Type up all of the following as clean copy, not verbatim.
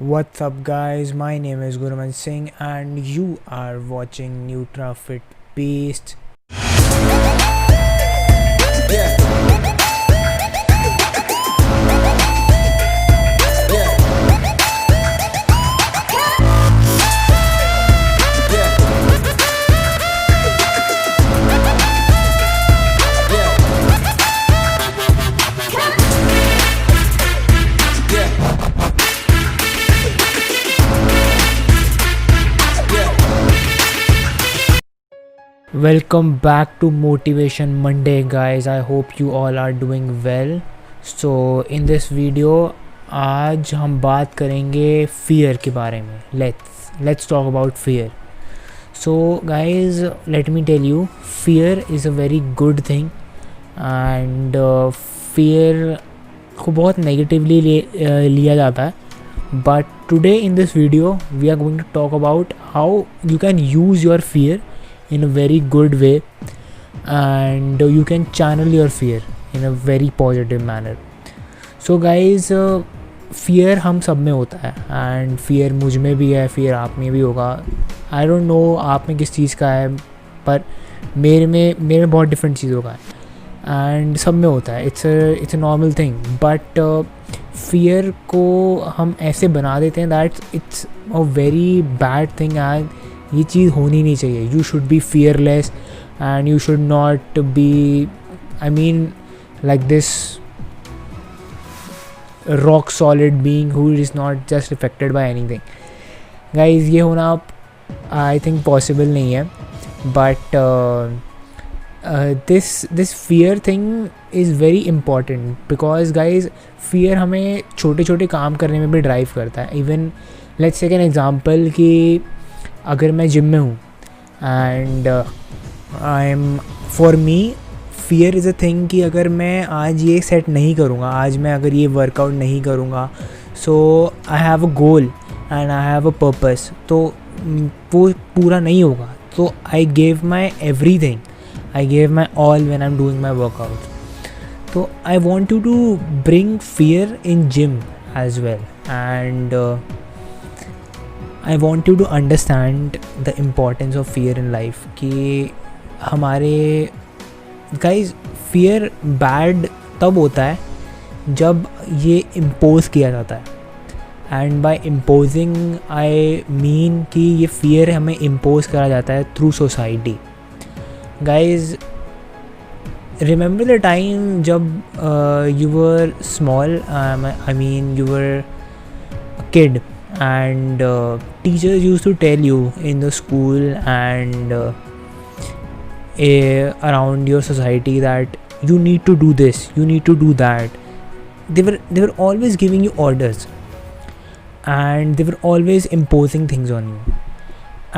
What's up, guys? My name is Guruman Singh, and you are watching NutraFit Beast. Welcome back to Motivation Monday, guys. I hope you all are doing well. So in this video आज हम बात करेंगे fear के बारे में. Let's talk about fear. So guys, let me tell you, fear is a very good thing, and fear को बहुत negatively लिया जाता है. But today in this video we are going to talk about how you can use your fear in a very good way, and you can channel your fear in a very positive manner. So guys, fear हम सब में होता है, and fear मुझ में भी है, fear आप में भी होगा. I don't know आप में किस चीज़ का है, पर मेरे में बहुत डिफरेंट चीज़ों का है, and सब में होता है. It's a normal thing, but fear को हम ऐसे बना देते हैं that it's a very bad thing, and ये चीज़ होनी नहीं चाहिए. You should be fearless and you should not be, I mean, like this rock solid being who is not just affected by anything. Guys, ये होना I think possible नहीं है. But this fear thing is very important, because guys fear हमें छोटे छोटे काम करने में भी ड्राइव करता है. Even let's take an example कि अगर मैं जिम में हूँ and I am, for me fear is a thing कि अगर मैं आज ये सेट नहीं करूँगा, आज मैं अगर ये वर्कआउट नहीं करूँगा, so I have a goal and I have a purpose, तो वो पूरा नहीं होगा. तो I gave my everything, I gave my all when I am doing my workout. तो I want you to bring fear in gym as well, and I want you to understand the importance of fear in life. कि हमारे guys, fear bad तब होता है जब ये impose किया जाता है, and by imposing I mean कि ये fear हमें impose करा जाता है through society. Guys, remember the time जब you were small, I mean you were a kid, and teachers used to tell you in the school and around your society that you need to do this, you need to do that. They were always giving you orders, and they were always imposing things on you.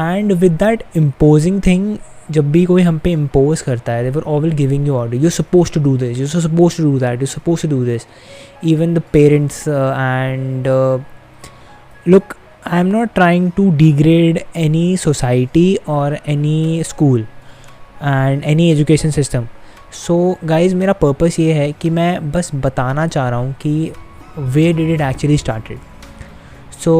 And with that imposing thing, जब भी कोई हम पे impose करता है, they were always giving you order. You're supposed to do this, you're supposed to do that, you're supposed to do this. Even the parents and look, I am not trying to degrade any society or any school and any education system. So guys, मेरा purpose ये है कि मैं बस बताना चाह रहा हूँ कि where did it actually started. So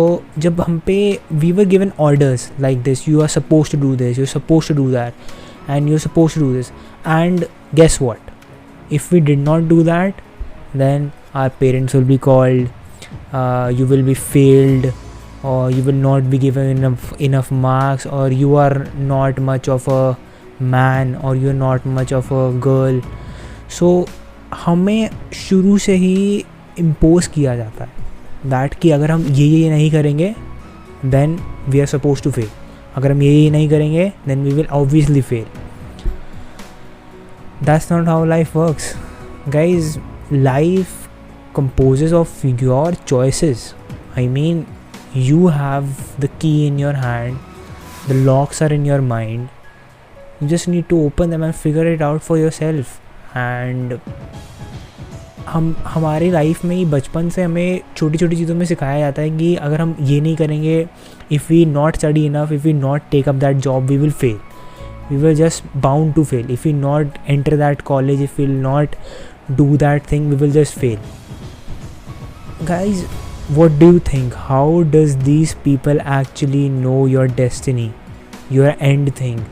जब हम पे we were given orders like this, you are supposed to do this, you're supposed to do that, and you're supposed to do this. And guess what? If we did not do that, then our parents will be called, you will be failed, or you will not be given enough marks, or you are not much of a man, or you are not much of a girl. So हमें शुरू से ही impose किया जाता है that कि अगर हम ये नहीं करेंगे then we are supposed to fail. अगर हम ये नहीं करेंगे then we will obviously fail. That's not how life works. Guys, life composes of your choices. I mean, you have the key in your hand, the locks are in your mind, you just need to open them and figure it out for yourself. And हमारे life में ही बचपन से हमें छोटी छोटी चीज़ों में सिखाया जाता है कि अगर हम ये नहीं करेंगे, if we not study enough, if we not take up that job, we will fail, we will just bound to fail. If we not enter that college, if we will not do that thing, we will just fail. Guys, what do you think? How does these people actually know your destiny, your end thing?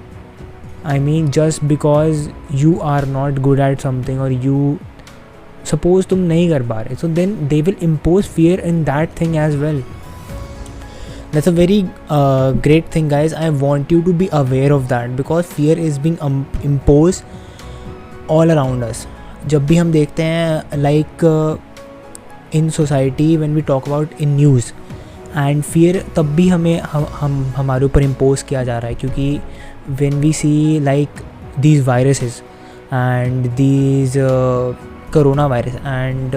I mean, just because you are not good at something, or you suppose तुम नहीं कर पा रहे, so then they will impose fear in that thing as well. That's a very great thing, guys. I want you to be aware of that, because fear is being imposed all around us. जब भी हम देखते हैं, like in society, when we talk about in news, and fear तब भी हम हमारे ऊपर impose किया जा रहा है, क्योंकि when we see like these viruses and these coronavirus, and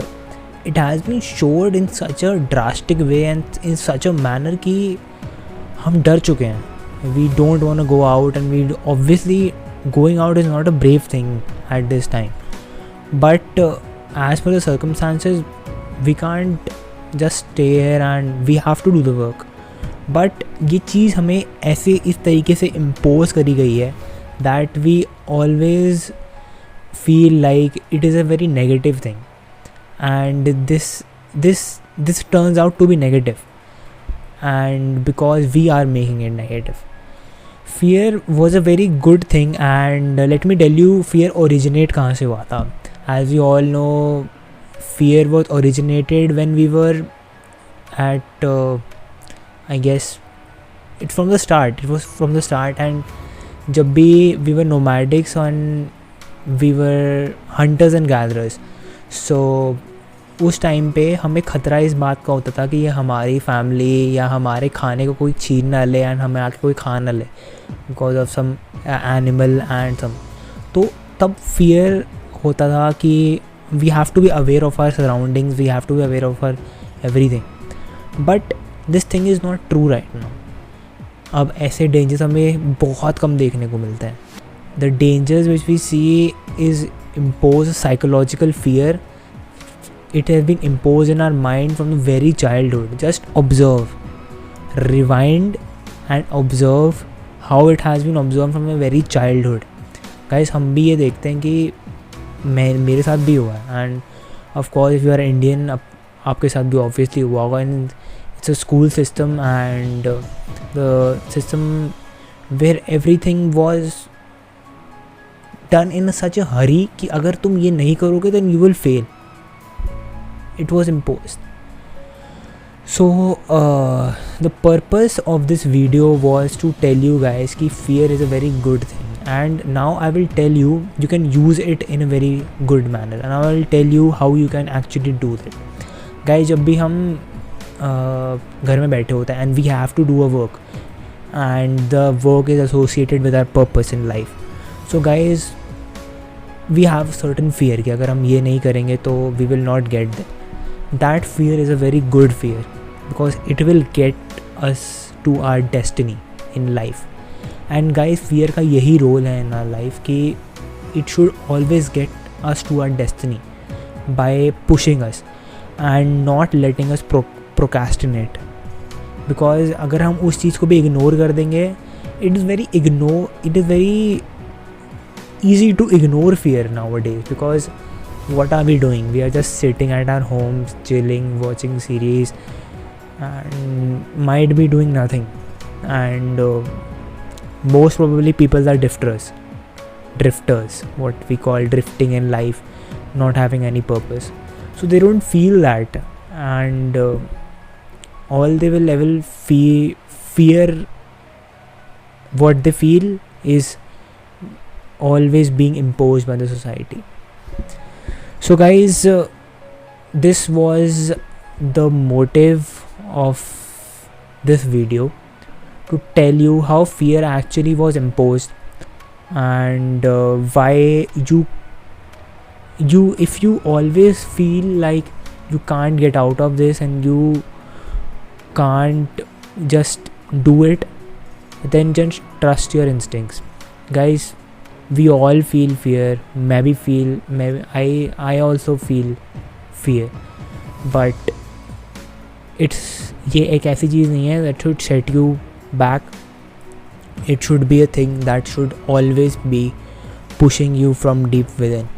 it has been showed in such a drastic way and in such a manner कि हम डर चुके हैं. We don't want to go out, and we obviously going out is not a brave thing at this time. But as per the circumstances, we can't just stay here and we have to do the work. But ये चीज़ हमें ऐसे इस तरीके से impose करी गई है that we always feel like it is a very negative thing, and this turns out to be negative, and because we are making it negative. Fear was a very good thing, and let me tell you fear originate कहाँ से हुआ था. As we all know, fear was originated when we were at I guess it was from the start, and जब भी we were nomadics and we were hunters and gatherers. So उस time पे हमें ख़तरा इस बात का होता था कि ये हमारी फैमिली या हमारे खाने को कोई छीन ना ले एंड हमें आके कोई खा ना ले, because of some animal and some. तो तब फियर होता था कि we have to be aware of our surroundings, we have to be aware of our everything. But this thing is not true right now. अब ऐसे dangers हमें बहुत कम देखने को मिलते हैं. The dangers which we see is impose psychological fear. It has been imposed in our mind from the very childhood. Just observe, rewind and observe how it has been observed from a very childhood. Guys, हम भी ये देखते हैं कि मेरे साथ भी हुआ है, and of course if you are Indian, आपके साथ भी obviously हुआ होगा. And it's a school system, and the system where everything was done in such a hurry कि अगर तुम ये नहीं करोगे then you will fail. It was imposed. So the purpose of this video was to tell you guys कि fear is a very good thing, and now I will tell you can use it in a very good manner, and I will tell you how you can actually do that. Guys, जब भी हम घर में बैठे होते हैं and we have to do a work, and the work is associated with our purpose in life. So guys, we have certain fear कि अगर हम ये नहीं करेंगे तो we will not get there. That fear is a very good fear, because it will get us to our destiny in life. And guys, fear का यही role है in our life कि it should always get us to our destiny by pushing us and not letting us procrastinate. Because अगर हम उस चीज़ को भी ignore कर देंगे, it is very easy to ignore fear nowadays. Because what are we doing? We are just sitting at our homes, chilling, watching series, and might be doing nothing. And most probably people are drifters, what we call drifting in life, not having any purpose. So they don't feel that, and all they will ever fear, what they feel is always being imposed by the society. So guys, this was the motive of this video, to tell you how fear actually was imposed, and why you if you always feel like you can't get out of this and you can't just do it, then just trust your instincts. Guys, we all feel fear. Maybe I also feel fear, but ये एक ऐसी चीज़ नहीं है that should set you back. It should be a thing that should always be pushing you from deep within.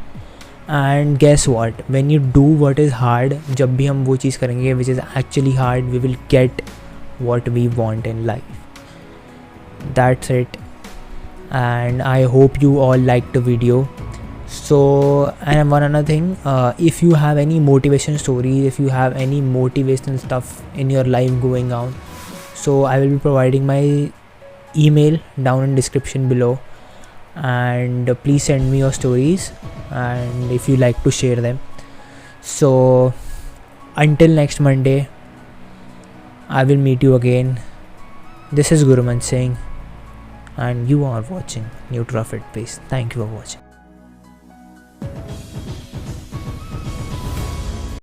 And guess what, when you do what is hard, जब भी हम वो चीज़ करेंगे which is actually hard, we will get what we want in life. That's it, and I hope you all liked the video. So, and one another thing, if you have any motivation stories, if you have any motivational stuff in your life going on, so I will be providing my email down in description below, and please send me your stories, and if you like to share them. So until next Monday, I will meet you again. This is Guruman saying, and you are watching NutraFit Base. Thank you for watching.